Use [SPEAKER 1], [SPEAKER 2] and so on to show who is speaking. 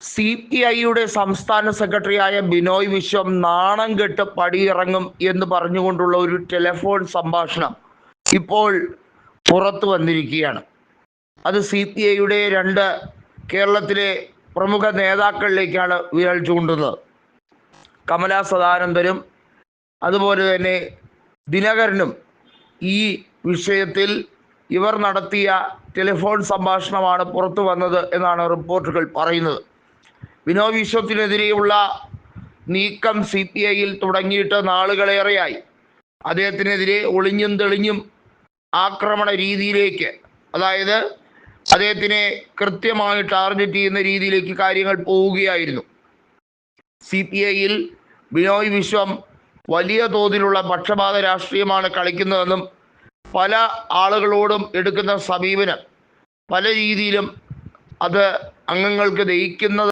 [SPEAKER 1] CPIയുടെ സംസ്ഥാന സെക്രട്ടറിയായ ബിനോയ് വിശ്വം നാണം കെട്ട് പടിയിറങ്ങും എന്ന് പറഞ്ഞുകൊണ്ടുള്ള ഒരു ടെലിഫോൺ സംഭാഷണം ഇപ്പോൾ പുറത്തു വന്നിരിക്കുകയാണ്. അത് CPIയുടെ രണ്ട് കേരളത്തിലെ പ്രമുഖ നേതാക്കളിലേക്കാണ് വിരൽ ചൂണ്ടുന്നത്. കമല സദാനന്ദനും അതുപോലെ തന്നെ ദിനകരനും ഈ വിഷയത്തിൽ ഇവർ നടത്തിയ ടെലിഫോൺ സംഭാഷണമാണ് പുറത്തു വന്നത് എന്നാണ് റിപ്പോർട്ടുകൾ പറയുന്നത്. ബിനോയ് വിശ്വത്തിനെതിരെയുള്ള നീക്കം CPIയിൽ തുടങ്ങിയിട്ട് നാളുകളേറെയായി. അദ്ദേഹത്തിനെതിരെ ഒളിഞ്ഞും തെളിഞ്ഞും ആക്രമണ രീതിയിലേക്ക്, അതായത് അദ്ദേഹത്തിനെ കൃത്യമായി ടാർഗറ്റ് ചെയ്യുന്ന രീതിയിലേക്ക് കാര്യങ്ങൾ പോവുകയായിരുന്നു. CPIയിൽ ബിനോയ് വിശ്വം വലിയ തോതിലുള്ള പക്ഷപാത രാഷ്ട്രീയമാണ് കളിക്കുന്നതെന്നും പല ആളുകളോടും എടുക്കുന്ന സമീപനം പല രീതിയിലും അത് അംഗങ്ങൾക്ക് ദഹിക്കുന്നത്